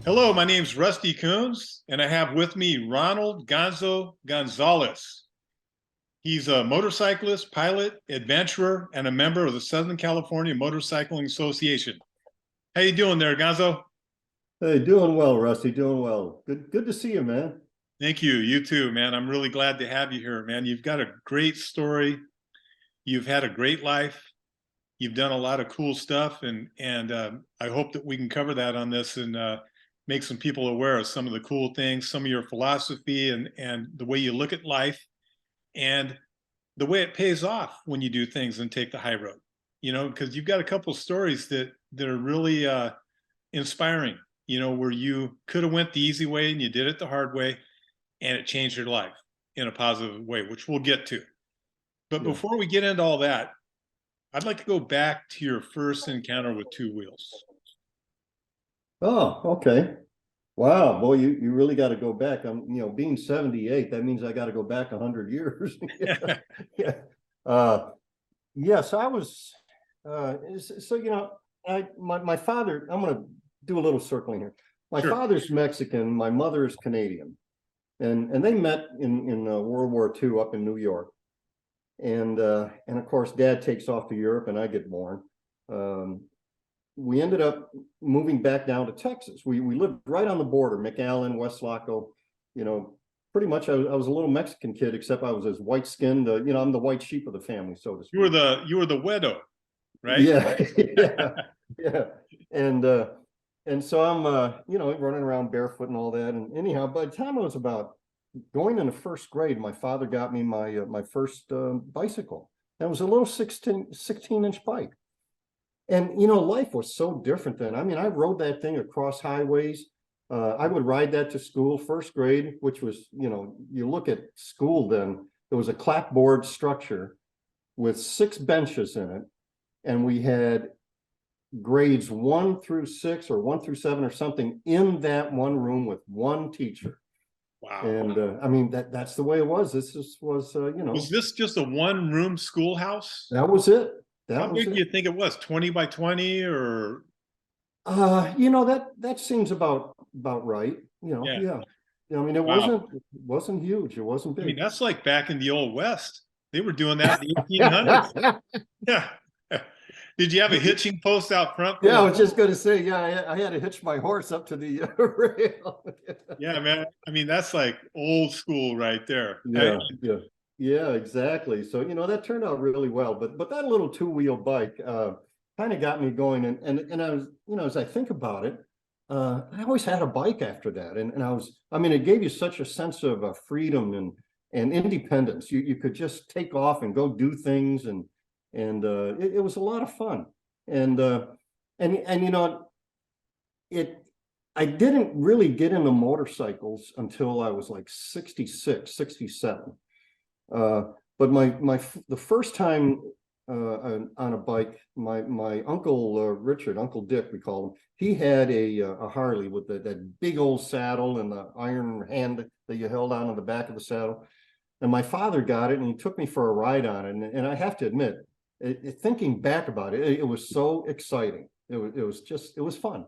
Hello, my name's Rusty Coones, and I have with me Ronald Gonzalez. He's a motorcyclist, pilot, adventurer, and a member of the Southern California Motorcycling Association. How you doing there, Gonzo? Hey, doing well, Rusty. Doing well. Good to see you, man. Thank you. You too, man. I'm really glad to have you here, man. You've got a great story. You've had a great life. You've done a lot of cool stuff, and I hope that we can cover that on this and make some people aware of some of the cool things, some of your philosophy, and the way you look at life, and the way it pays off when you do things and take the high road. You know, because you've got a couple stories that are really inspiring. You know, where you could have went the easy way and you did it the hard way, and it changed your life in a positive way, which we'll get to. But Yeah. before we get into all that, I'd like to go back to your first encounter with two wheels. Oh, okay. Wow, boy, you really got to go back. Being 78, that means I got to go back 100 years. Yeah. Uh, yes, I was. So my father. I'm going to do a little circling here. My Sure. father's Mexican. My mother is Canadian, and they met in World War II up in New York. And of course, Dad takes off to Europe, and I get born. We ended up moving back down to Texas. We lived right on the border, McAllen, West Laco. You know, pretty much I was a little Mexican kid, except I was as white skinned. I'm the white sheep of the family, so to You were speak. the widow, right? Yeah, yeah, yeah. And so I'm running around barefoot and all that. And anyhow, by the time I was about going into first grade, my father got me my first bicycle. And it was a little 16-inch bike. And life was so different then. I mean, I rode that thing across highways. I would ride that to school, first grade, which was, you look at school then, there was a clapboard structure with 6 benches in it. And we had grades 1 through 6 or 1 through 7 or something in that one room with one teacher. Wow. And I mean, that's the way it was. Was Was this just a one-room schoolhouse? that was it. How That was big do it. you think it was? 20 by 20 or? That seems about right. Yeah. Yeah. I mean, it Wow. wasn't huge. It wasn't I mean, big. that's like back in the old West. They were doing that in the 1800s. Yeah. Did you have a hitching post out front for Yeah, the I was just horse? going to say, yeah, I had to hitch my horse up to the rail. Yeah, man. I mean, that's like old school right there. Yeah, yeah, yeah, exactly. So, that turned out really well. But that little two-wheel bike kind of got me going. And I was, as I think about it, I always had a bike after that. And I mean, it gave you such a sense of freedom and independence. You could just take off and go do things, and it was a lot of fun. And and it I didn't really get into motorcycles until I was like 66, 67. Uh, but the first time on a bike, my uncle Richard, Uncle Dick, we call him. He had a Harley with that big old saddle and the iron hand that you held on the back of the saddle. And my father got it, and he took me for a ride on it. And I have to admit, thinking back about it, it was so exciting. It was fun.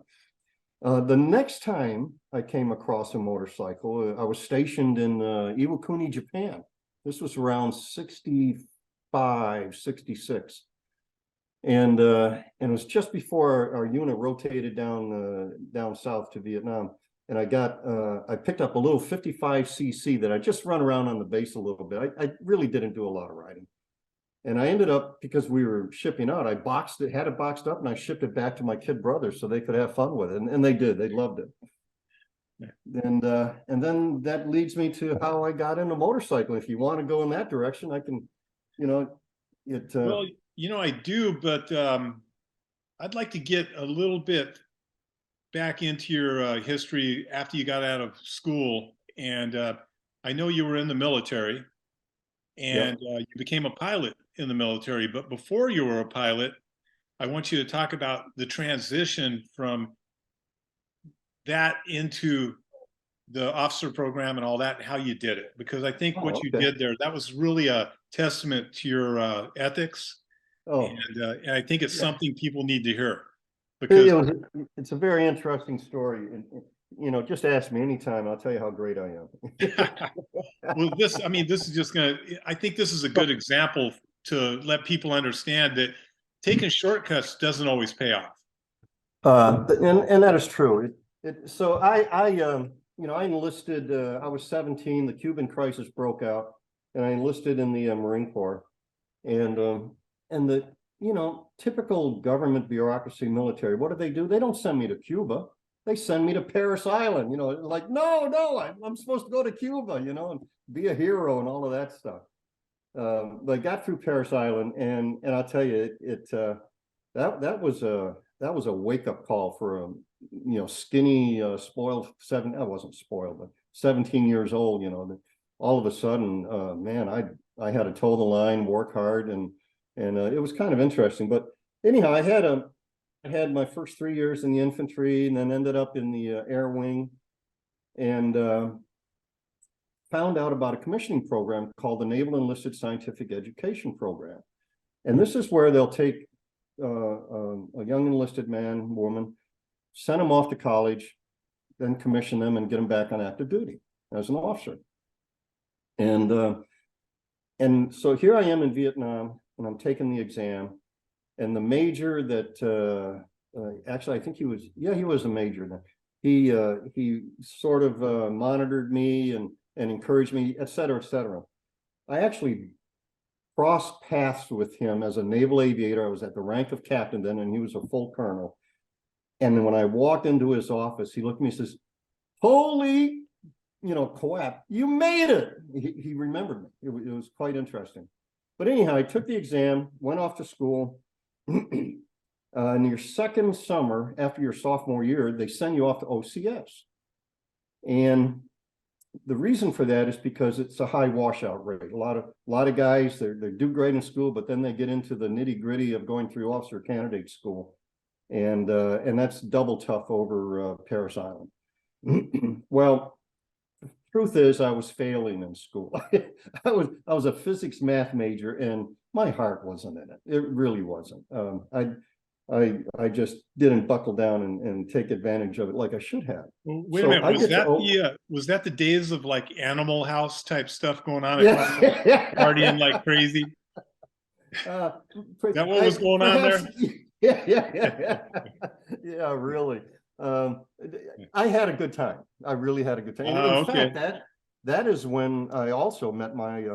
The next time I came across a motorcycle, I was stationed in Iwakuni, Japan. This was around 65, 66. And it was just before our unit rotated down south to Vietnam. And I picked up a little 55cc that I just run around on the base a little bit. I really didn't do a lot of riding. And I ended up, because we were shipping out, I had it boxed up, and I shipped it back to my kid brothers so they could have fun with it. And they did. They loved it. And then that leads me to how I got into motorcycling. If you want to go in that direction, I can, it. Well, I do, but I'd like to get a little bit back into your history after you got out of school. And I know you were in the military, and Yep. you became a pilot in the military. But before you were a pilot, I want you to talk about the transition from that into the officer program and all that, and how you did it. Because I think what Oh, you okay. did there, that was really a testament to your ethics. Oh, And I think it's yeah. something people need to hear because, It was, it's a very interesting story. just ask me anytime. I'll tell you how great I am. Well, I mean, this is just I think this is a good example to let people understand that taking shortcuts doesn't always pay off. And that is true. So I enlisted, I was 17, the Cuban crisis broke out, and I enlisted in the Marine Corps. And the, typical government bureaucracy, military, what do? They don't send me to Cuba. They send me to Paris Island, like, no, I'm supposed to go to Cuba, and be a hero and all of that stuff. But I got through Paris Island, and I'll tell you, that was a wake-up call for a skinny, spoiled I wasn't spoiled, but 17 years old, all of a sudden, man, I had to toe the line, work hard, and it was kind of interesting. But anyhow, I had my first 3 years in the infantry, and then ended up in the air wing, and found out about a commissioning program called the Naval Enlisted Scientific Education Program. And this is where they'll take a young enlisted man, woman, send them off to college, then commission them and get them back on active duty as an officer. And so here I am in Vietnam, and I'm taking the exam, and the major that actually, I think he was a major then. He sort of monitored me and encouraged me, et cetera, et cetera. I actually crossed paths with him as a naval aviator. I was at the rank of captain then, and he was a full colonel. And then when I walked into his office, he looked at me and says, "Holy, Coap, you made it." He remembered me. It was quite interesting. But anyhow, I took the exam, went off to school. In your second summer, after your sophomore year, they send you off to OCS. And the reason for that is because it's a high washout rate. A lot of guys, they do great in school, but then they get into the nitty-gritty of going through officer candidate school. And that's double tough over Paris Island. Well, the truth is, I was failing in school. I was a physics math major, and my heart wasn't in it. It really wasn't. I just didn't buckle down and take advantage of it like I should have. Well, wait a minute, was that the days of like Animal House type stuff going on? Yeah. Partying like crazy? That what was going on there? Yeah, really. I had a good time. I really had a good time. In fact, that is when I also met my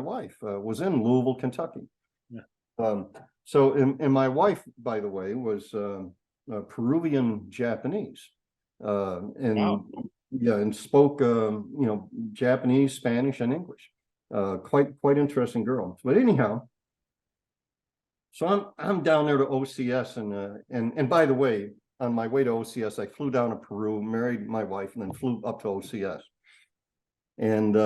wife. Was in Louisville, Kentucky. Yeah. And my wife, by the way, was Peruvian Japanese, and wow. Yeah, and spoke Japanese, Spanish, and English. Quite interesting girl. But anyhow, so I'm down there to OCS, and by the way, on my way to OCS, I flew down to Peru, married my wife, and then flew up to OCS. And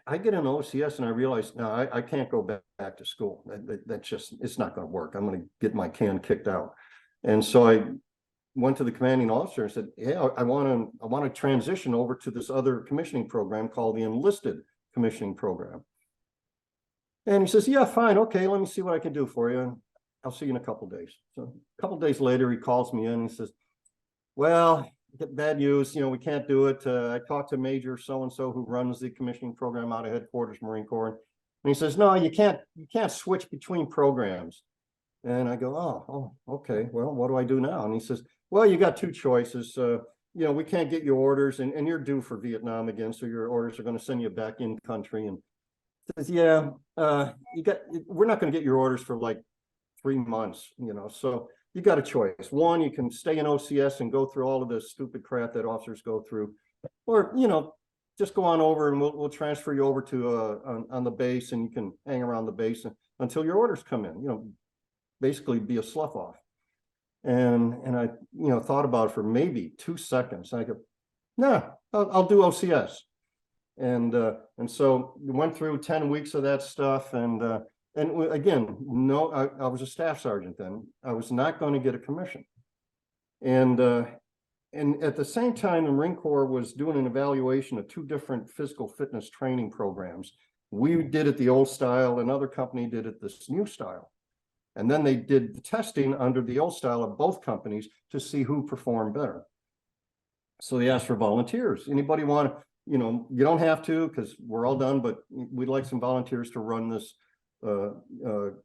I get in OCS and I realize, no, I can't go back to school. That's just, it's not going to work. I'm going to get my can kicked out. And so I went to the commanding officer and said, "Hey, I want to transition over to this other commissioning program called the Enlisted Commissioning Program." And he says, "Yeah, fine. Okay, let me see what I can do for you. I'll see you in a couple of days." So a couple of days later, he calls me in and he says, "Well, bad news, we can't do it. I talked to Major so-and-so who runs the commissioning program out of headquarters, Marine Corps." And he says, "No, you can't switch between programs." And I go, oh, okay. Well, what do I do now? And he says, "Well, you got two choices. We can't get your orders, and you're due for Vietnam again. So your orders are going to send you back in country." And he says, "Yeah, we're not going to get your orders for like 3 months, so you got a choice. One, you can stay in OCS and go through all of the stupid crap that officers go through, or just go on over and we'll transfer you over to on the base, and you can hang around the base until your orders come in. Basically be a slough off." And I thought about it for maybe 2 seconds. I go, "No, I'll do OCS." And so we went through 10 weeks of that stuff, and again, no, I was a staff sergeant then. I was not going to get a commission. And at the same time, the Marine Corps was doing an evaluation of 2 different physical fitness training programs. We did it the old style, another company did it this new style. And then they did the testing under the old style of both companies to see who performed better. So he asked for volunteers. Anybody want to, you don't have to because we're all done, but we'd like some volunteers to run this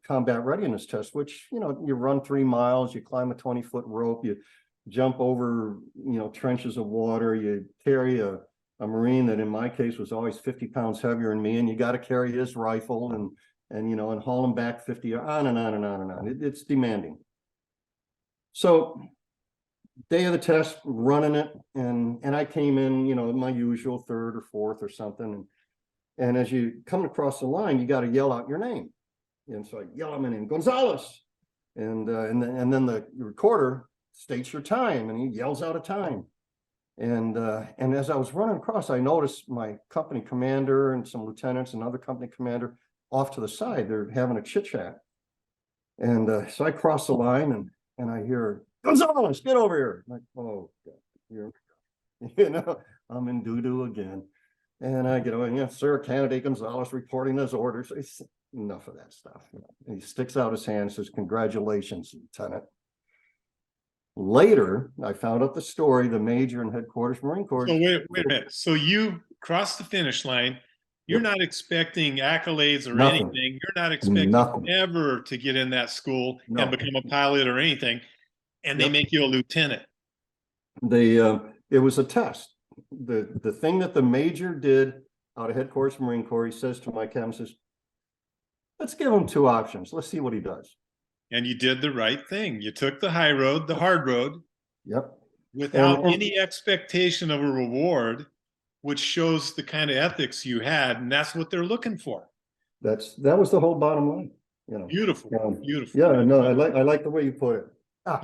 combat readiness test, which, you run 3 miles, you climb a 20-foot rope, you jump over, trenches of water, you carry a Marine that in my case was always 50 pounds heavier than me, and you got to carry his rifle and haul him back 50, on and on and on and on. It's demanding. So day of the test, running it, and I came in, my usual 3rd or 4th or something. And as you come across the line, you got to yell out your name. And so I yell out my name, Gonzalez. And then the recorder states your time, and he yells out a time. And as I was running across, I noticed my company commander and some lieutenants and other company commander off to the side. They're having a chit chat. And so I cross the line and I hear, Gonzalez, get over here. I'm like, oh, God, I'm in doo-doo again. And I get over, yes, sir, Candidate Gonzalez reporting his orders. Enough of that stuff. And he sticks out his hand and says, congratulations, Lieutenant. Later, I found out the story, the major in headquarters Marine Corps. So wait a minute. So you crossed the finish line. You're not expecting accolades or anything. You're not expecting ever to get in that school and become a pilot or anything. And they make you a lieutenant. It was a test. The thing that the major did out of headquarters Marine Corps, he says to my captain, says, let's give him 2 options. Let's see what he does. And you did the right thing. You took the high road, the hard road. Yep. Without any expectation of a reward, which shows the kind of ethics you had, and that's what they're looking for. That was the whole bottom line. Beautiful, beautiful. Yeah, no, I like the way you put it.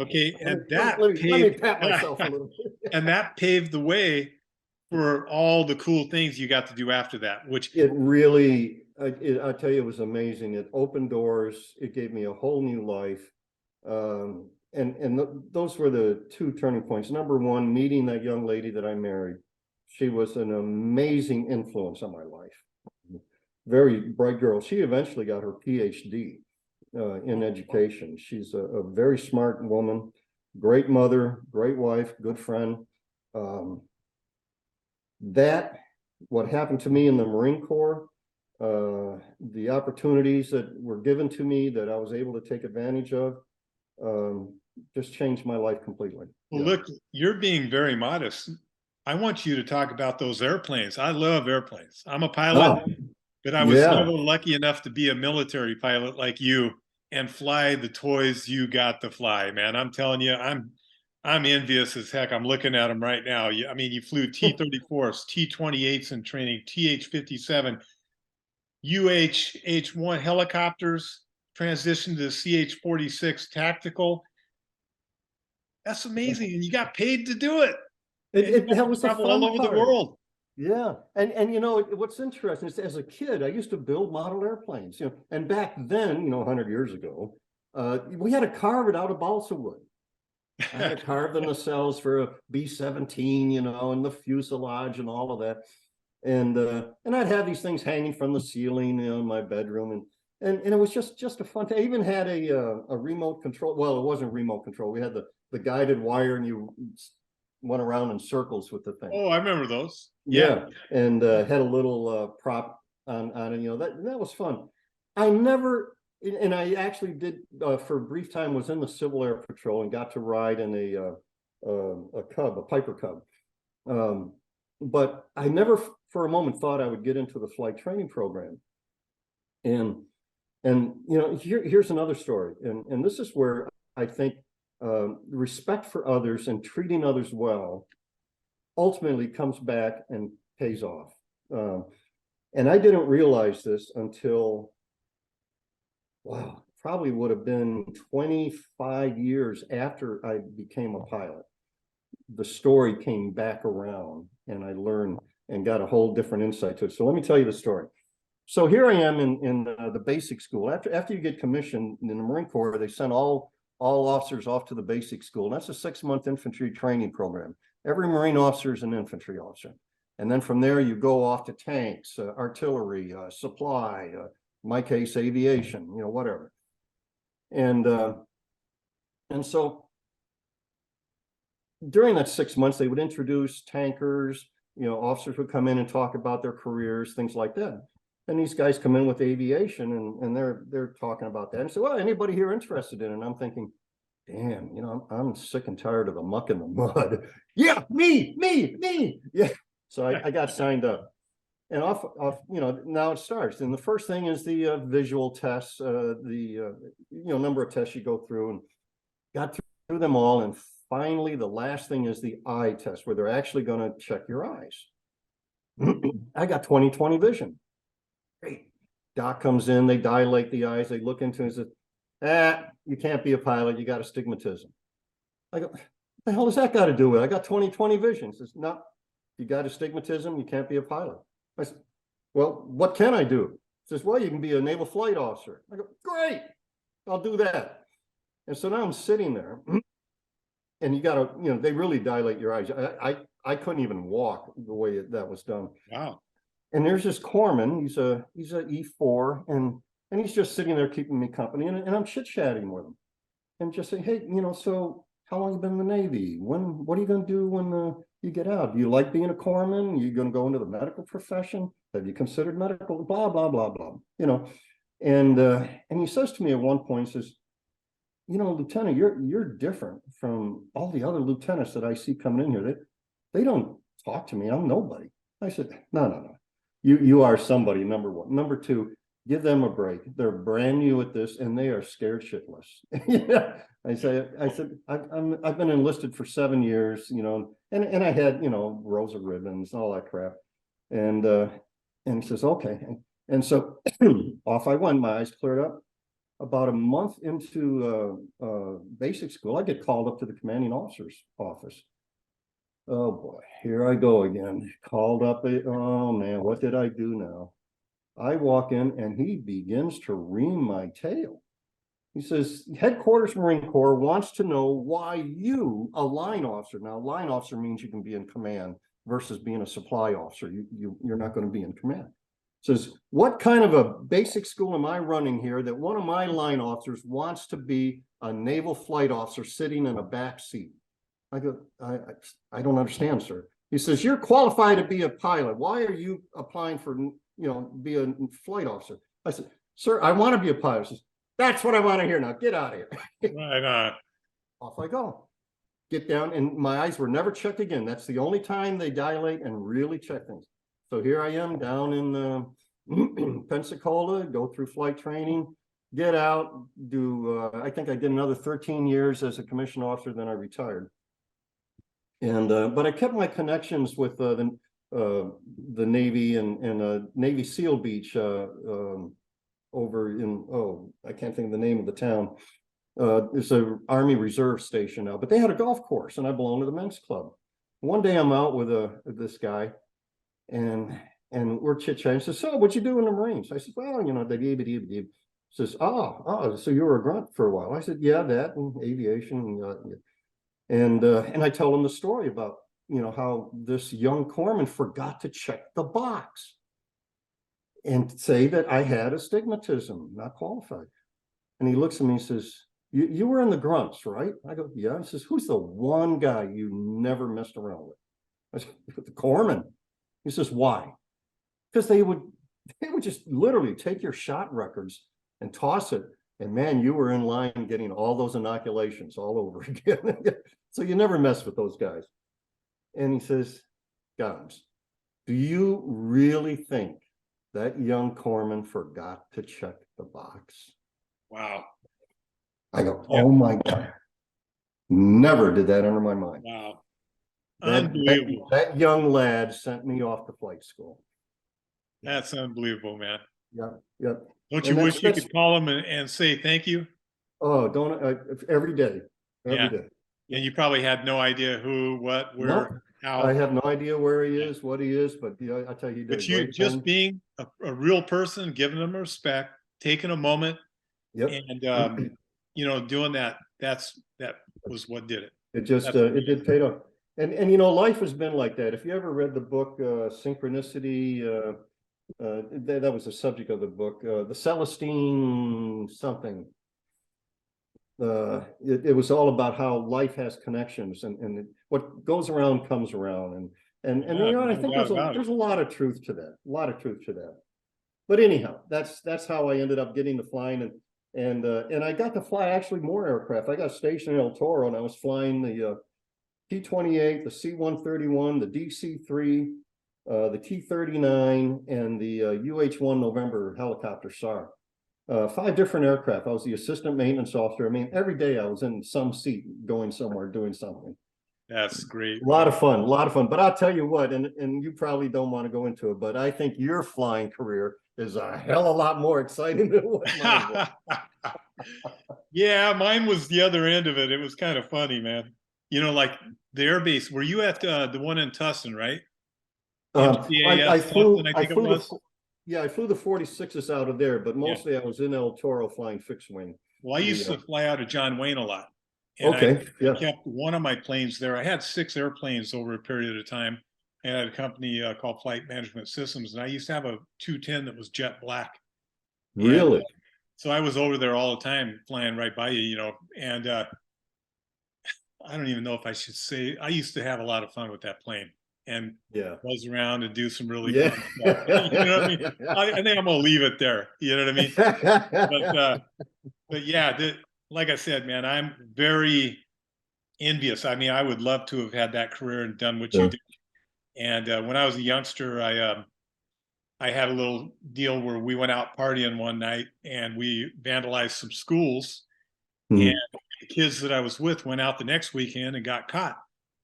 Okay, and let me pat myself a little bit. And that paved the way for all the cool things you got to do after that, which it really, I tell you, it was amazing. It opened doors. It gave me a whole new life. Those were the 2 turning points. Number 1, meeting that young lady that I married. She was an amazing influence on my life. Very bright girl. She eventually got her PhD in education. She's a very smart woman, great mother, great wife, good friend. What happened to me in the Marine Corps, the opportunities that were given to me that I was able to take advantage of, just changed my life completely. Well, look, you're being very modest. I want you to talk about those airplanes. I love airplanes. I'm a pilot, but I was never lucky enough to be a military pilot like you and fly the toys you got to fly, man. I'm telling you, I'm envious as heck. I'm looking at them right now. I mean, you flew T-34s, T-28s in training, TH-57, UH-H-1 helicopters, transitioned to CH-46 tactical. That's amazing, and you got paid to do it. That was the fun all over part. the world. Yeah, and what's interesting is, as a kid, I used to build model airplanes. And back then, 100 years ago, we had to carve it out of balsa wood. I had to carve the nacelles for a B-17, and the fuselage and all of that. And I'd have these things hanging from the ceiling, in my bedroom, and it was just a fun. I even had a remote control. Well, it wasn't remote control. We had the guided wire, and you went around in circles with the thing. Oh, I remember those. Yeah, and had a little prop on it. That was fun. I never, and I actually did for a brief time, was in the Civil Air Patrol and got to ride in a Piper Cub. But I never for a moment thought I would get into the flight training program. And here's another story, and this is where I think respect for others and treating others well ultimately comes back and pays off. And I didn't realize this until, probably would have been 25 years after I became a pilot. The story came back around, and I learned and got a whole different insight to it. So let me tell you the story. So here I am in the basic school. After you get commissioned in the Marine Corps, they send all officers off to the basic school. And that's a 6-month infantry training program. Every Marine officer is an infantry officer. And then from there, you go off to tanks, artillery, supply, in my case, aviation, whatever. And so during that 6 months, they would introduce tankers, officers would come in and talk about their careers, things like that. And these guys come in with aviation and they're talking about that and say, well, anybody here interested in it? And I'm thinking, damn, I'm sick and tired of the muck and the mud. Yeah, me. Yeah. So I got signed up. And off, now it starts. And the first thing is the visual tests, number of tests you go through, and got through them all. And finally, the last thing is the eye test, where they're actually going to check your eyes. I got 20/20 vision. Great. Doc comes in, they dilate the eyes, they look into it and says, you can't be a pilot, you got astigmatism. I go, what the hell does that got to do with it? I got 20/20 vision. He says, no, you got astigmatism, you can't be a pilot. I said, well, what can I do? He says, well, you can be a naval flight officer. I go, great, I'll do that. And so now I'm sitting there, and you got to, they really dilate your eyes. I couldn't even walk the way that was done. Wow. And there's this corpsman, he's a E4, and he's just sitting there keeping me company, and I'm chit-chatting with him. And just saying, hey, so how long you been in the Navy? What are you going to do when you get out? Do you like being a corpsman? Are you going to go into the medical profession? Have you considered medical? Blah, blah, blah, blah. And he says to me at one point, he says, Lieutenant, you're different from all the other lieutenants that I see coming in here. They don't talk to me. I'm nobody. I said, no. You are somebody, number one. Number two, give them a break. They're brand new at this, and they are scared shitless. I said, I've been enlisted for 7 years, and I had, rows of ribbons, all that crap. And he says, okay. And so off I went. My eyes cleared up. About a month into basic school, I get called up to the commanding officer's office. Oh boy, here I go again. Called up. Oh man, what did I do now? I walk in and he begins to ream my tail. He says, Headquarters Marine Corps wants to know why you, a line officer, now line officer means you can be in command versus being a supply officer. You're not going to be in command. Says, what kind of a basic school am I running here that one of my line officers wants to be a naval flight officer sitting in a back seat? I go, I don't understand, sir. He says, you're qualified to be a pilot. Why are you applying for, be a flight officer? I said, sir, I want to be a pilot. He says, that's what I want to hear now. Get out of here. Right on. Off I go. Get down, and my eyes were never checked again. That's the only time they dilate and really check things. So here I am down in Pensacola, go through flight training, get out, do, I think I did another 13 years as a commissioned officer, then I retired. And but I kept my connections with the Navy and Navy SEAL Beach over in, I can't think of the name of the town. It's a Army Reserve station now, but they had a golf course, and I belonged to the men's club. One day I'm out with this guy, and we're chit-chatting. He says, so what'd you do in the Marines? I said, well, the says, so you were a grunt for a while. I said, yeah, that and aviation. And I tell him the story about, how this young corpsman forgot to check the box and say that I had astigmatism, not qualified. And he looks at me and says, you were in the grunts, right? I go, yeah. He says, who's the one guy you never messed around with? I said, the corpsman. He says, why? Because they would just literally take your shot records and toss it. And man, you were in line getting all those inoculations all over again. So you never mess with those guys. And he says, guys, do you really think that young corpsman forgot to check the box? Wow. I go, oh my God. Never did that enter my mind. Wow. Unbelievable. That young lad sent me off to flight school. That's unbelievable, man. Yep. Don't you wish you could call him and say thank you? Oh, don't every day. Every day. And you probably had no idea who, what, where, nope. how. I have no idea where he is, what he is, but I tell you, he did. But you just being a real person, giving them respect, taking a moment, and doing that. That was what did it. It just it did pay off. And life has been like that. If you ever read the book Synchronicity, that was the subject of the book, the Celestine something. it was all about how life has connections, and what goes around comes around, and Yeah, you know, I no think doubt about it. there's a lot of truth to that, a lot of truth to that. But anyhow, that's how I ended up getting to flying, and I got to fly actually more aircraft. I got stationed in El Toro, and I was flying the T-28, the C-131, the DC-3, the T-39, and the UH-1 November helicopter SAR. 5 different aircraft. I was the assistant maintenance officer. I mean, every day I was in some seat going somewhere, doing something. That's great. A lot of fun, a lot of fun. But I'll tell you what, and you probably don't want to go into it, but I think your flying career is a hell of a lot more exciting than what mine was. Yeah, mine was the other end of it. It was kind of funny, man. You know, like the airbase. Were you at the one in Tustin, right? I MCAS Tustin, I think it was. Yeah, I flew the 46s out of there, but mostly Yeah. I was in El Toro flying fixed wing. Well, I used to fly out of John Wayne a lot. And Okay, yeah. I kept one of my planes there. I had 6 airplanes over a period of time. And I had a company called Flight Management Systems. And I used to have a 210 that was jet black. And Really? so I was over there all the time flying right by you, you know. And I don't even know if I should say, I used to have a lot of fun with that plane and Yeah. buzz around and do some really Yeah. fun stuff. You know what I mean? I think I'm gonna leave it there. You know what I mean? But yeah, like I said, man, I'm very envious. I mean, I would love to have had that career and done what you Yeah. did. And when I was a youngster, I had a little deal where we went out partying one night and we vandalized some schools. And Mhm. the kids that I was with went out the next weekend and got caught.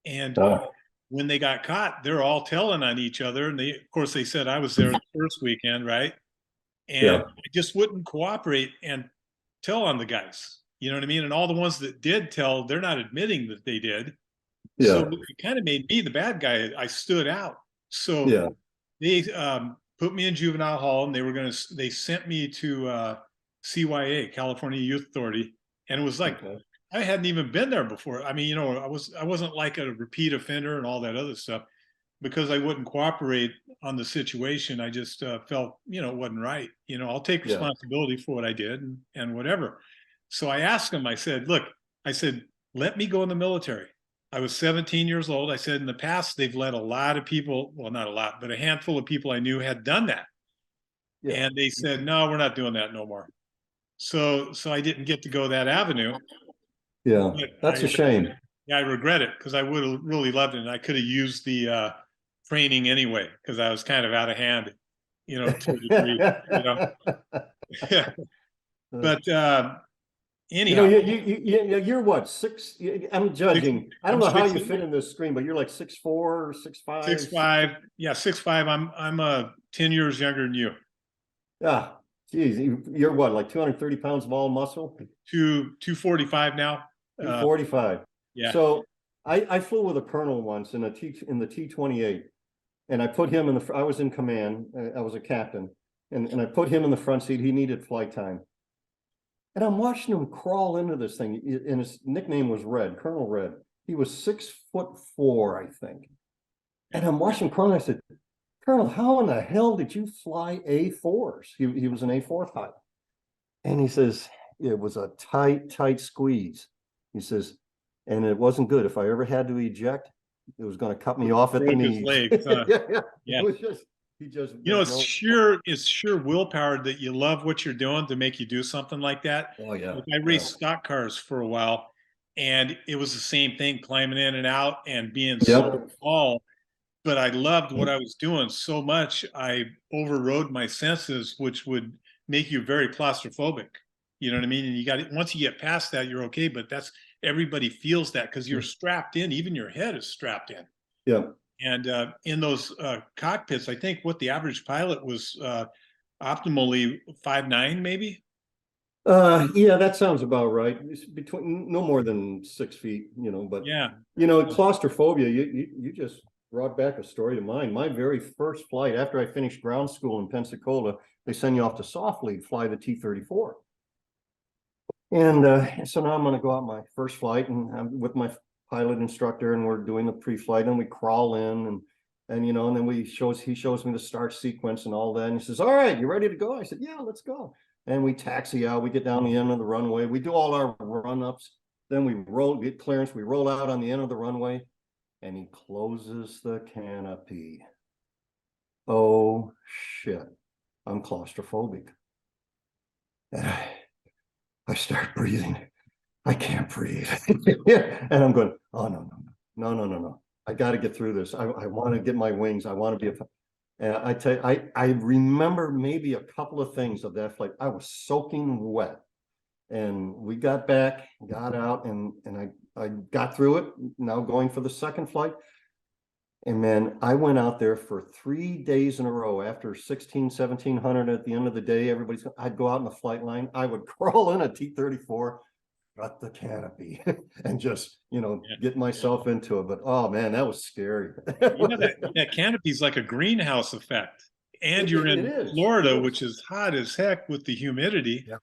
And Oh, when they got caught, they're all telling on each other. And they, of course, they said I was there the first weekend, right? And yeah. I just wouldn't cooperate and tell on the guys. You know what I mean? And all the ones that did tell, they're not admitting that they did. So Yeah. it kind of made me the bad guy. I stood out. So Yeah. they put me in juvenile hall, and they sent me to CYA, California Youth Authority, and it was like Okay. I hadn't even been there before. I mean, you know, I wasn't like a repeat offender and all that other stuff because I wouldn't cooperate on the situation. I just felt, you know, it wasn't right. You know, I'll take Yeah. responsibility for what I did and whatever. So I asked him, I said, look, I said, let me go in the military. I was 17 years old. I said, in the past, they've let a lot of people, well, not a lot, but a handful of people I knew had done that. Yeah. And they said, no, we're not doing that no more. So I didn't get to go that avenue. Yeah. But That's a shame. yeah, I regret it because I would have really loved it. And I could have used the training anyway because I was kind of out of hand, you know, to a degree, you know. Yeah. But You know, anyhow, you're what, six? I'm judging. I don't I'm know how six, you fit in this screen, but you're like 6'4", 6'5". 6'5". Yeah, 6'5". I'm 10 years younger than you. Yeah, geez, you're what, like 230 pounds of all muscle? 245 now. 245. Yeah. So I flew with a colonel once in the T-28, and I put him in the. I was in command. I was a captain, and I put him in the front seat. He needed flight time, and I'm watching him crawl into this thing. And his nickname was Red, Colonel Red. He was 6'4", I think. And I'm watching him crawl. And I said, Colonel, how in the hell did you fly A4s? He was an A4 pilot. And he says, it was a tight squeeze. He says, and it wasn't good. If I ever had to eject, it was going to cut me off at the Broke his knees. legs. Yeah. Yeah. It was just, he just, You know, it's sheer willpower that you love what you're doing to make you do something like that. oh yeah. Like I raced stock cars for a while, and it was the same thing, climbing in and out and being so tall. But I loved what I was doing so much, I overrode my senses, which would make you very claustrophobic. You know what I mean? And you got once you get past that, you're okay. But that's everybody feels that because you're strapped in. Even your head is strapped in. Yeah. And in those cockpits, I think what the average pilot was optimally 5'9", maybe. Yeah, that sounds about right. It's between no more than 6 feet, you know, but Yeah. you know, claustrophobia, you just brought back a story to mind. My very first flight after I finished ground school in Pensacola, they send you off to soft lead, fly the T-34. And so now I'm going to go out my first flight, and I'm with my pilot instructor, and we're doing the pre-flight, and we crawl in, and you know, and then he shows me the start sequence and all that, and he says, all right, you ready to go? I said, yeah, let's go. and we taxi out. We get down the end of the runway. We do all our run-ups. Then we get clearance. We roll out on the end of the runway, and he closes the canopy. Oh, shit. I'm claustrophobic. And I start breathing. I can't breathe. And I'm going, oh, no. I got to get through this. I want to get my wings. I want to be and I tell you, I remember maybe a couple of things of that flight. I was soaking wet. And we got back, got out, and I got through it. Now going for the second flight. And man, I went out there for 3 days in a row. After 1700 at the end of the day, I'd go out in the flight line. I would crawl in a T-34, cut the canopy, and just, get myself into it. But oh man, that was scary. That canopy is like a greenhouse effect. And you're in Florida, which is hot as heck with the humidity. Yeah.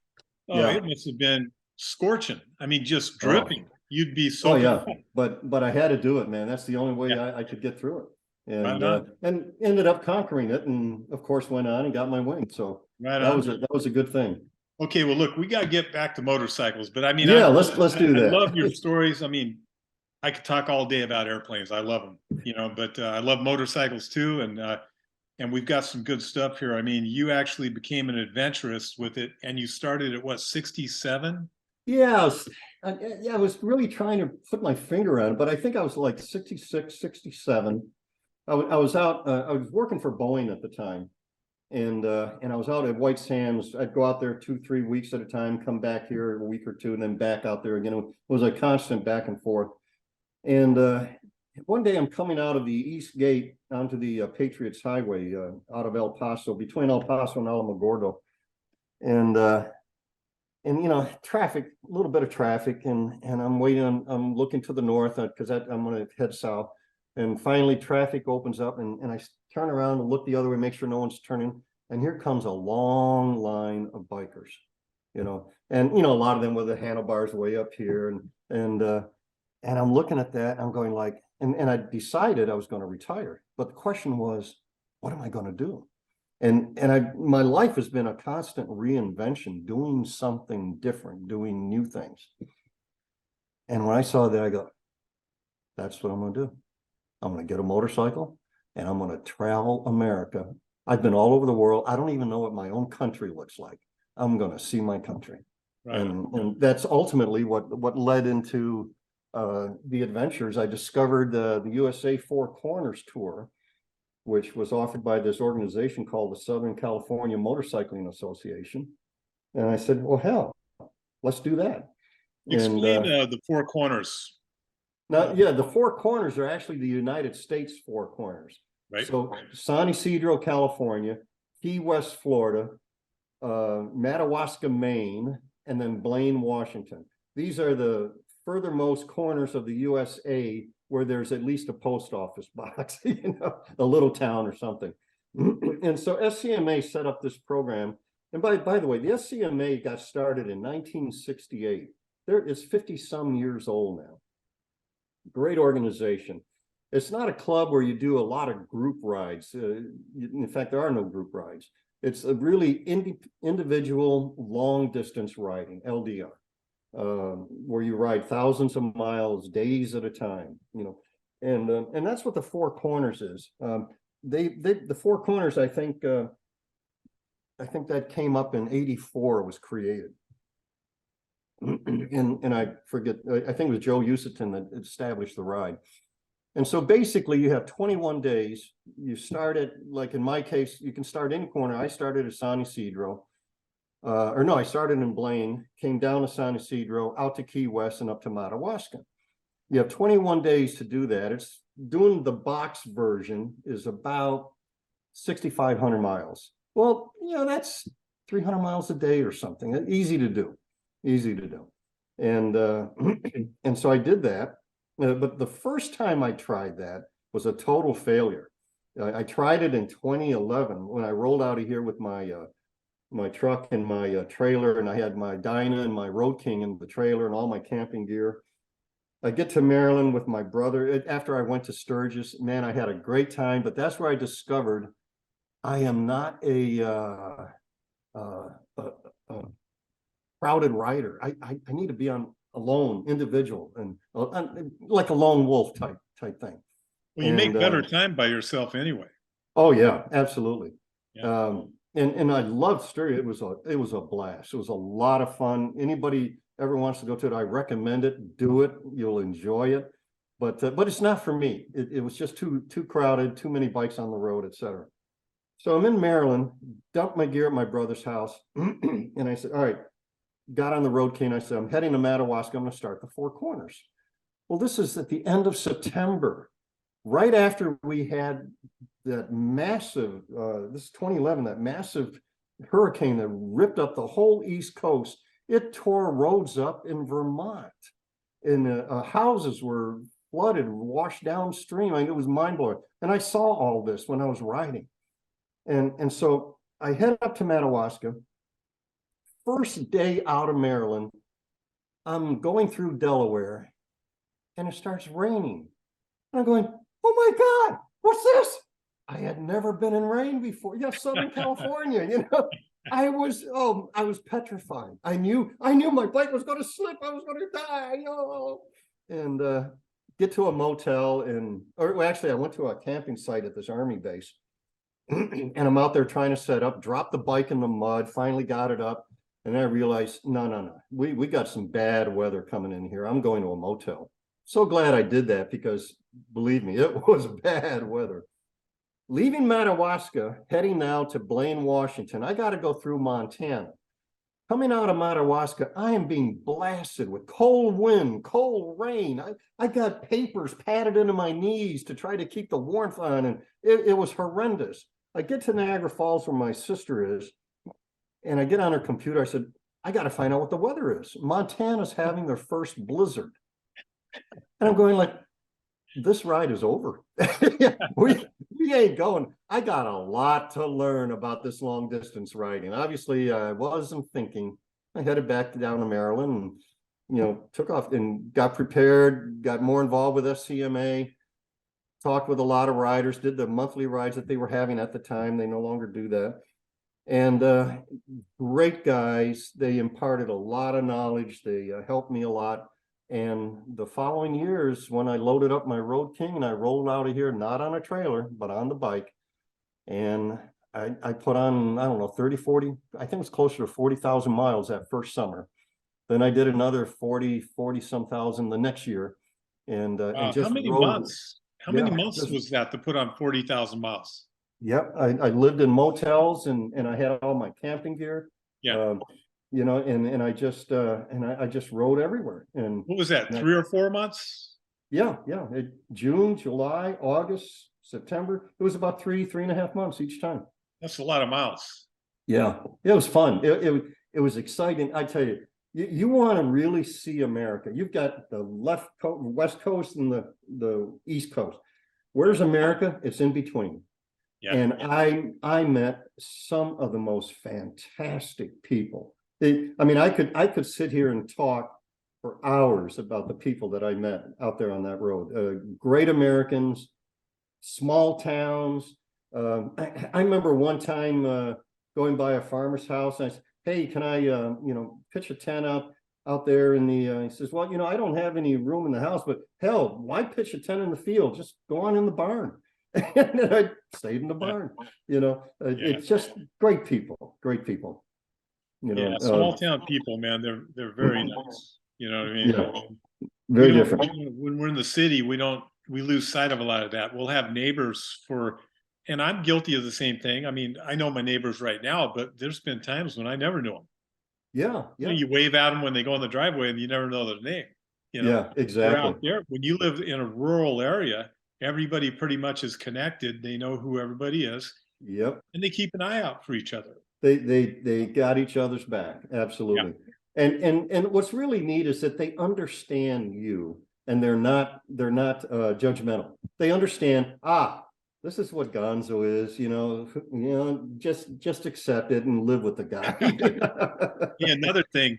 Oh, it must have been scorching. I mean, just dripping. You'd be so. Oh yeah, but I had to do it, man. That's the only way I could get through it, and ended up conquering it, and of course went on and got my wing. So that was a good thing. Okay, well, look, we got to get back to motorcycles, but I mean, let's do that. I love your stories. I mean, I could talk all day about airplanes. I love them, but I love motorcycles too, and we've got some good stuff here. I mean, you actually became an adventurist with it, and you started at what, 67? Yeah, I was really trying to put my finger on it, but I think I was like 66, 67. I was out, I was working for Boeing at the time, and I was out at White Sands. I'd go out there 2-3 weeks at a time, come back here a week or two, and then back out there again. It was a constant back and forth. And one day I'm coming out of the East Gate onto the Patriots Highway out of El Paso, between El Paso and Alamogordo. And traffic, a little bit of traffic, and I'm waiting, I'm looking to the north because I'm going to head south. And finally traffic opens up, and I turn around and look the other way, make sure no one's turning. And here comes a long line of bikers, and a lot of them with the handlebars way up here. And I'm looking at that, I'm going like, and I decided I was going to retire. But the question was, what am I going to do? And my life has been a constant reinvention, doing something different, doing new things. And when I saw that, I go, that's what I'm going to do. I'm going to get a motorcycle, and I'm going to travel America. I've been all over the world. I don't even know what my own country looks like. I'm going to see my country. Right. And that's ultimately what led into the adventures. I discovered the USA Four Corners tour, which was offered by this organization called the Southern California Motorcycling Association. And I said, well, hell, let's do that. Explain the Four Corners. Now, the Four Corners are actually the United States Four Corners. Right. So San Ysidro, California, Key West, Florida, Madawaska, Maine, and then Blaine, Washington. These are the furthermost corners of the USA where there's at least a post office box, a little town or something. And so SCMA set up this program. And by the way, the SCMA got started in 1968. There is 50 some years old now. Great organization. It's not a club where you do a lot of group rides. In fact, there are no group rides. It's a really individual long distance riding, LDR. Where you ride thousands of miles, days at a time, and that's what the Four Corners is. The Four Corners, I think that came up in '84, was created, and I forget. I think it was Joe Usiton that established the ride. And so basically, you have 21 days. You start at, like in my case, you can start any corner. I started at San Ysidro. I started in Blaine, came down to San Ysidro, out to Key West, and up to Madawaska. You have 21 days to do that. It's doing the box version is about 6,500 miles. Well, that's 300 miles a day or something. Easy to do. And and so I did that. But the first time I tried that was a total failure. I tried it in 2011 when I rolled out of here with my truck and my trailer, and I had my Dyna and my Road King in the trailer and all my camping gear. I get to Maryland with my brother. After I went to Sturgis, man, I had a great time, but that's where I discovered I am not a crowded rider. I need to be on alone, individual, and like a lone wolf type thing. Well, you make And better time by yourself anyway. oh yeah, absolutely. Yeah. And I loved Styria. It was a blast. It was a lot of fun. Anybody ever wants to go to it, I recommend it. Do it. You'll enjoy it. But it's not for me. It was just too crowded, too many bikes on the road, etc. So I'm in Maryland, dumped my gear at my brother's house, and I said, all right, got on the road, Kane. I said, I'm heading to Madawaska. I'm going to start the Four Corners. Well, this is at the end of September, right after we had that massive, this is 2011, that massive hurricane that ripped up the whole East Coast. It tore roads up in Vermont, and houses were flooded, washed downstream. I mean, it was mind blowing. And I saw all this when I was riding. And so I head up to Madawaska. First day out of Maryland, I'm going through Delaware, and it starts raining. And I'm going, oh my God, what's this? I had never been in rain before. Yeah, Southern California, you know. I was petrified. I knew my bike was going to slip. I was going to die. Oh. And get to a motel, actually I went to a camping site at this Army base. And I'm out there trying to set up, drop the bike in the mud, finally got it up. And I realized, no. We got some bad weather coming in here. I'm going to a motel. So glad I did that, because believe me, it was bad weather. Leaving Madawaska, heading now to Blaine, Washington. I got to go through Montana. Coming out of Madawaska, I am being blasted with cold wind, cold rain. I got papers padded into my knees to try to keep the warmth on, and it was horrendous. I get to Niagara Falls, where my sister is, and I get on her computer. I said, I got to find out what the weather is. Montana's having their first blizzard. And I'm going like, this ride is over. we ain't going. I got a lot to learn about this long distance riding. Obviously, I wasn't thinking. I headed back down to Maryland and, took off and got prepared, got more involved with SCMA, talked with a lot of riders, did the monthly rides that they were having at the time. They no longer do that. And great guys. They imparted a lot of knowledge. They helped me a lot. And the following years, when I loaded up my Road King and I rolled out of here, not on a trailer, but on the bike, and I put on, I don't know, 30, 40, I think it's closer to 40,000 miles that first summer. Then I did another 40 some thousand the next year. And just how many rode. months? How many months was that to put on 40,000 miles? Yep. I lived in motels and I had all my camping gear. Yeah. And I just rode everywhere. And what was that, 3 or 4 months? Yeah. June, July, August, September. It was about 3.5 months each time. That's a lot of miles. Yeah, it was fun. It was exciting. I tell you, you want to really see America. You've got the West Coast and the East Coast. Where's America? It's in between. Yeah. And I met some of the most fantastic people. I could sit here and talk for hours about the people that I met out there on that road. Great Americans, small towns. I remember one time going by a farmer's house, and I said, hey, can I pitch a tent out there in the he says, well, I don't have any room in the house, but hell, why pitch a tent in the field? Just go on in the barn. And I stayed in the barn. It's just great people. Small town people, man, they're very nice. You know what I mean? Yeah. Very different. When we're in the city, we lose sight of a lot of that. We'll have neighbors and I'm guilty of the same thing. I mean, I know my neighbors right now, but there's been times when I never knew them. Yeah. You wave at them when they go in the driveway and you never know their name. Yeah, exactly. Out there, when you live in a rural area, everybody pretty much is connected. They know who everybody is. Yep. And they keep an eye out for each other. They got each other's back. Absolutely. Yeah. And what's really neat is that they understand you, and they're not judgmental. They understand, this is what Gonzo is, just accept it and live with the guy. Yeah, another thing,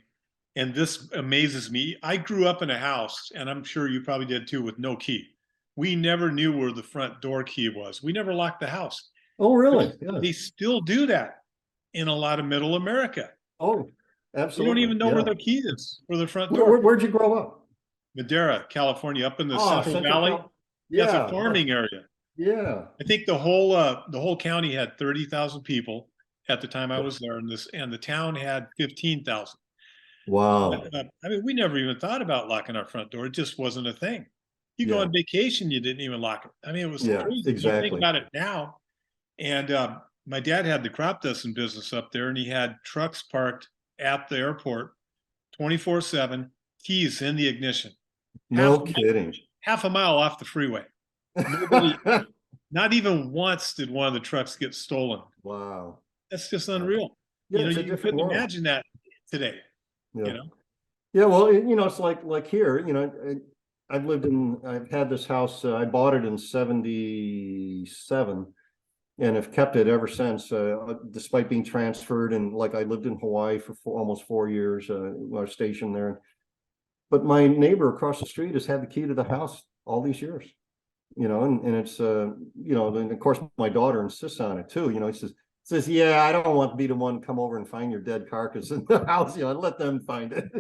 and this amazes me. I grew up in a house, and I'm sure you probably did too, with no key. We never knew where the front door key was. We never locked the house. Oh, really? Yeah. They still do that in a lot of middle America. Oh, They absolutely. don't even know where Yeah. their key is for their front door. Where'd you grow up? Madera, California, up in the Oh, Central Valley. Cal. That's a Yeah, farming area. yeah. I think the whole county had 30,000 people at the time I was there, and the town had 15,000. Wow. I mean, we never even thought about locking our front door. It just wasn't a thing. You go Yeah, on vacation, you didn't even lock it. I mean, it was yeah, crazy. You think exactly. about it now. And my dad had the crop dusting business up there, and he had trucks parked at the airport 24/7, keys in the ignition, half No kidding. half a mile off the freeway. Nobody, not even once did one of the trucks get stolen. Wow. That's just unreal. Yeah, You know, it's a you different couldn't world. imagine that today, Yeah. you know? Yeah, well, it's like here, I've had this house, I bought it in 77 and have kept it ever since, despite being transferred. And like, I lived in Hawaii for almost 4 years, I was stationed there. But my neighbor across the street has had the key to the house all these years, and it's, and of course my daughter insists on it too. He says, yeah, I don't want to be the one to come over and find your dead carcass in the house. Let them find it.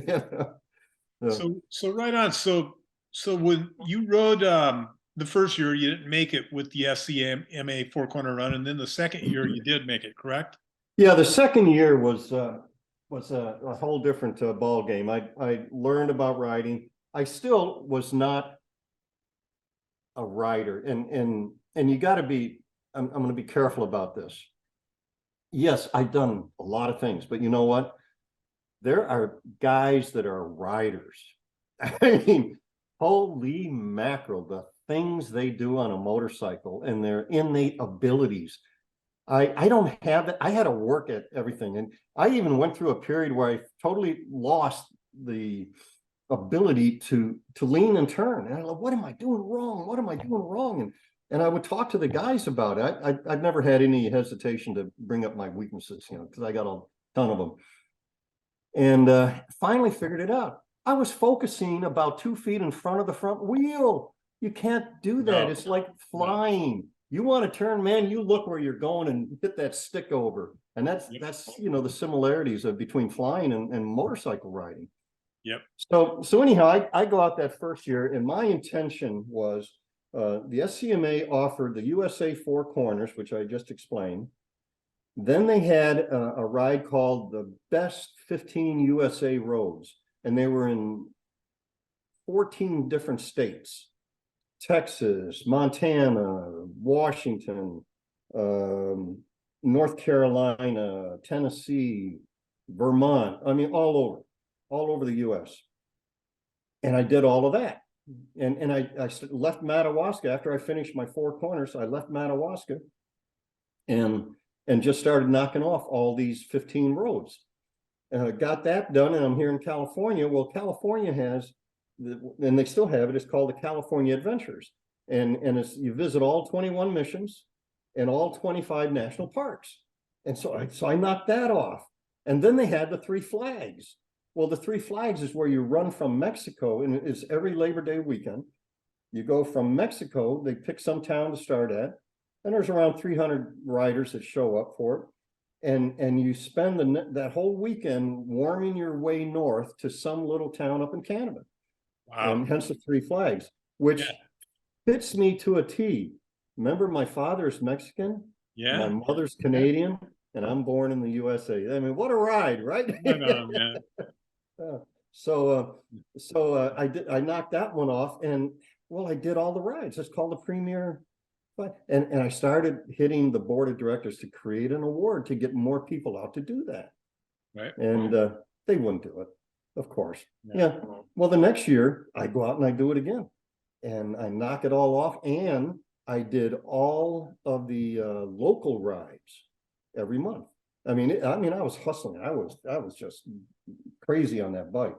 Yeah. So right on. So when you rode the first year, you didn't make it with the SCMA Four Corner Run, and then the second year you did make it, correct? Yeah, the second year was a whole different ball game. I learned about riding. I still was not a rider, and you got to be. I'm going to be careful about this. Yes, I've done a lot of things, but you know what? There are guys that are riders. I mean, holy mackerel, the things they do on a motorcycle and their innate abilities. I don't have it. I had to work at everything. And I even went through a period where I totally lost the ability to lean and turn. And I like, what am I doing wrong? What am I doing wrong? And I would talk to the guys about it. I've never had any hesitation to bring up my weaknesses, because I got a ton of them. And finally figured it out. I was focusing about 2 feet in front of the front wheel. You can't do that. No. It's like flying. You want to turn, man, you look where you're going and hit that stick over. And that's the similarities between flying and motorcycle riding. Yep. So anyhow, I go out that first year, and my intention was, the SCMA offered the USA Four Corners, which I just explained. Then they had a ride called the Best 15 USA Roads, and they were in 14 different states: Texas, Montana, Washington, North Carolina, Tennessee, Vermont. I mean, all over the US. And I did all of that. And I left Madawaska after I finished my Four Corners. I left Madawaska and just started knocking off all these 15 roads. Got that done, and I'm here in California. Well, California has, and they still have it, it's called the California Adventures. And you visit all 21 missions and all 25 national parks. And so I knocked that off. And then they had the Three Flags. Well, the Three Flags is where you run from Mexico, and it's every Labor Day weekend. You go from Mexico, they pick some town to start at, and there's around 300 riders that show up for it. And you spend that whole weekend warming your way north to some little town up in Canada. Wow. And hence the Three Flags, which fits me to a T. Remember, my father's Mexican, my mother's Canadian, and I'm born in the USA. I mean, what a ride, right? Right on, man. So I knocked that one off, and well, I did all the rides. It's called the Premier. And I started hitting the board of directors to create an award to get more people out to do that. Right. And they wouldn't do it, of course. Yeah. Well, the next year I go out and I do it again, and I knock it all off. And I did all of the local rides every month. I mean, I was hustling. I was just crazy on that bike.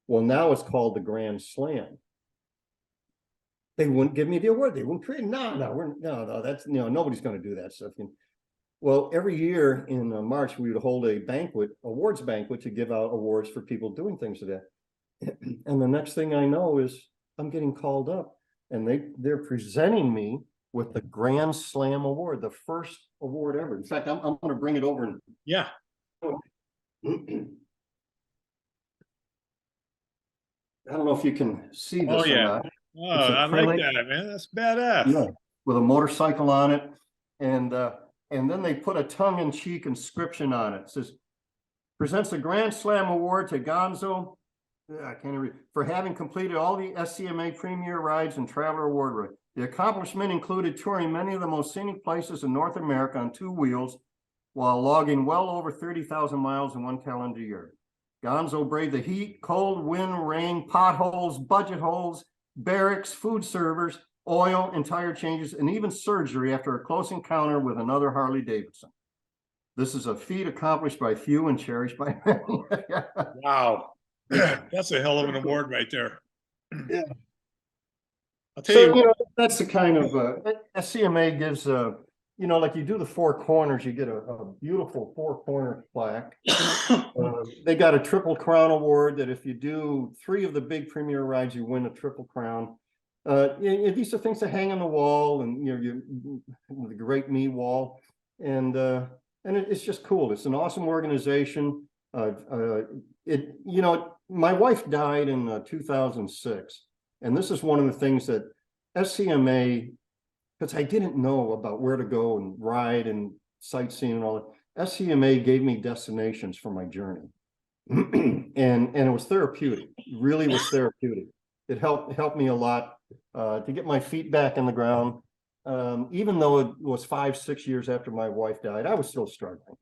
Well, now it's called the Grand Slam. They wouldn't give me the award. They wouldn't create. No, that's nobody's going to do that stuff. Well, every year in March we would hold a awards banquet, to give out awards for people doing things to that. And the next thing I know is I'm getting called up, and they're presenting me with the Grand Slam award, the first award ever. In fact, I'm going to bring it over and I don't know if you can see Oh this or yeah. not. Oh, It's I like acrylic. that, man. That's badass. Yeah, with a motorcycle on it, and then they put a tongue-in-cheek inscription on it. It says, presents the Grand Slam Award to Gonzo, I can't read, for having completed all the SCMA Premier Rides and Traveler Award rides. The accomplishment included touring many of the most scenic places in North America on two wheels, while logging well over 30,000 miles in one calendar year. Gonzo braved the heat, cold, wind, rain, potholes, budget holes, barracks, food servers, oil and tire changes, and even surgery after a close encounter with another Harley Davidson. This is a feat accomplished by few and cherished by many. Wow. That's a hell of an award right there. Yeah. I'll tell So, you what. that's the kind of, SCMA gives, like you do the four corners, you get a beautiful four-corner plaque. They got a Triple Crown award that if you do 3 of the big premier rides, you win a Triple Crown. These are things that hang on the wall, and the Great Me wall, and it's just cool. It's an awesome organization. My wife died in 2006, and this is one of the things that SCMA, because I didn't know about where to go and ride and sightseeing and all that. SCMA gave me destinations for my journey, and it was therapeutic. It really was therapeutic. It helped me a lot to get my feet back in the ground. Even though it was 5-6 years after my wife died, I was still struggling.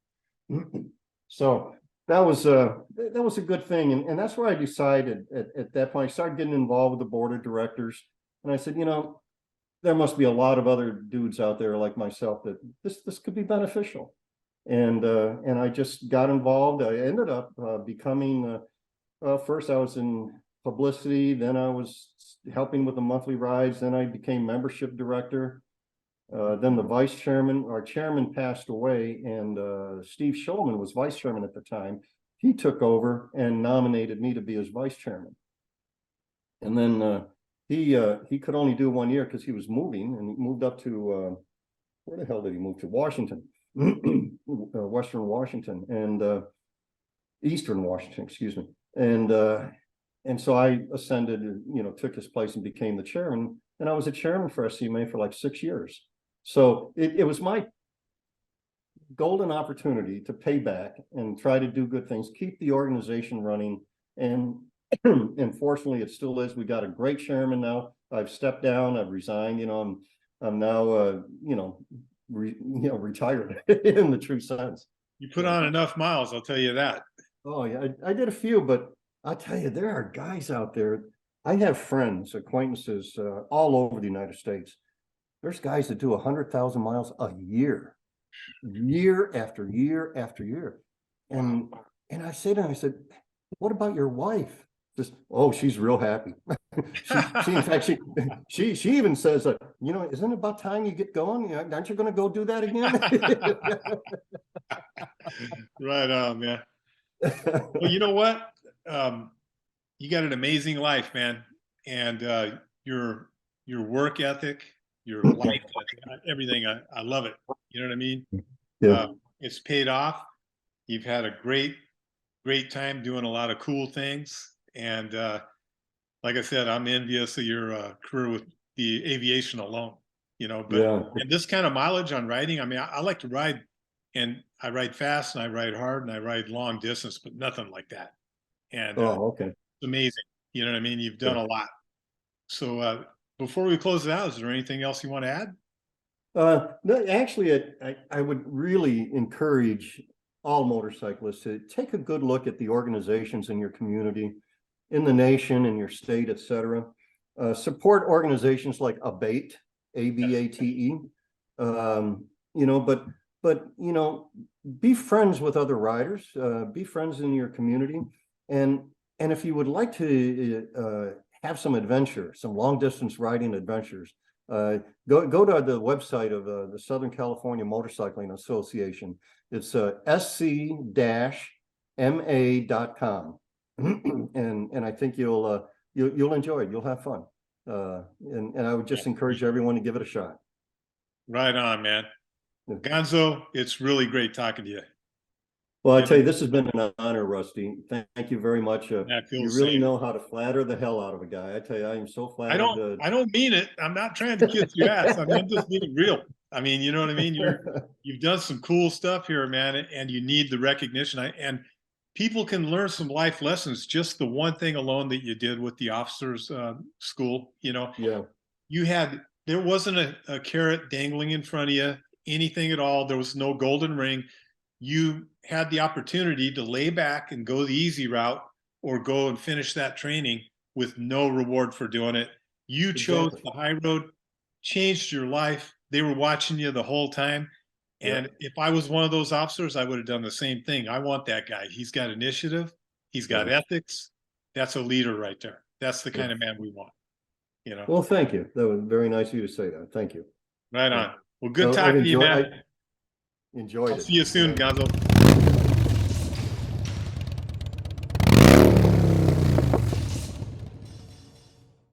So that was a good thing, and that's where I decided at that point. I started getting involved with the board of directors, and I said, there must be a lot of other dudes out there like myself that this could be beneficial. And I just got involved. I ended up becoming, first I was in publicity, then I was helping with the monthly rides, then I became membership director. Then the vice chairman, our chairman passed away, and Steve Schulman was vice chairman at the time. He took over and nominated me to be his vice chairman. And then he could only do 1 year because he was moving, and he moved up to where the hell did he move to? Washington. Western Washington, and Eastern Washington, excuse me. And so I ascended, took his place and became the chairman, and I was a chairman for SCMA for like 6 years. So it was my golden opportunity to pay back and try to do good things, keep the organization running, and fortunately it still is. We got a great chairman now. I've stepped down, I've resigned, I'm now retired in the true sense. You put on enough miles, I'll tell you that. Oh yeah, I did a few, but I'll tell you, there are guys out there. I have friends, acquaintances all over the United States. There's guys that do 100,000 miles a year, year after year after year. And I said to him, I said, what about your wife? Just, oh, she's real happy. she in fact, she even says, isn't it about time you get going? Aren't you going to go do that again? Right on, man. Well, you know what? You got an amazing life, man, and your work ethic, your life ethic, everything. I love it. You know what I mean? Yeah. It's paid off. You've had a great time doing a lot of cool things, and like I said, I'm envious of your career with the aviation alone. But Yeah. and this kind of mileage on riding. I mean, I like to ride, and I ride fast, and I ride hard, and I ride long distance, but nothing like that. And Okay. it's amazing. You know what I mean? You've done a lot. So before we close it out, is there anything else you want to add? No, actually, I would really encourage all motorcyclists to take a good look at the organizations in your community, in the nation, in your state, etc. Support organizations like ABATE, ABATE. But be friends with other riders, be friends in your community, and if you would like to have some adventure, some long distance riding adventures, go to the website of the Southern California Motorcycling Association. It's sc-ma.com, and I think you'll enjoy it. You'll have fun, and I would just encourage everyone to give it a shot. Right on, man. Gonzo, it's really great talking to you. Well, I You tell you, know, this has been an honor, Rusty. Thank you very much. I feel You the really same. know how to flatter the hell out of a guy. I tell you, I am so flattered. I don't mean it. I'm not trying to kiss your ass. I mean, I'm just being real. I mean, you know what I mean? You've done some cool stuff here, man, and you need the recognition. And people can learn some life lessons. Just the one thing alone that you did with the officers' school, you know, Yeah, there wasn't a carrot dangling in front of you, anything at all. There was no golden ring. You had the opportunity to lay back and go the easy route or go and finish that training with no reward for doing it. You chose exactly. the high road, changed your life. They were watching you the whole time. And Yep. if I was one of those officers, I would have done the same thing. I want that guy. He's got initiative. He's got Yeah. ethics. That's a leader right there. That's the Yeah. kind of man we want, you know. Well, thank you. That was very nice of you to say that. Thank you. Right Yeah. on. Well, good So talking to you, man. I enjoyed I'll it. see you soon, Yeah. Gonzo.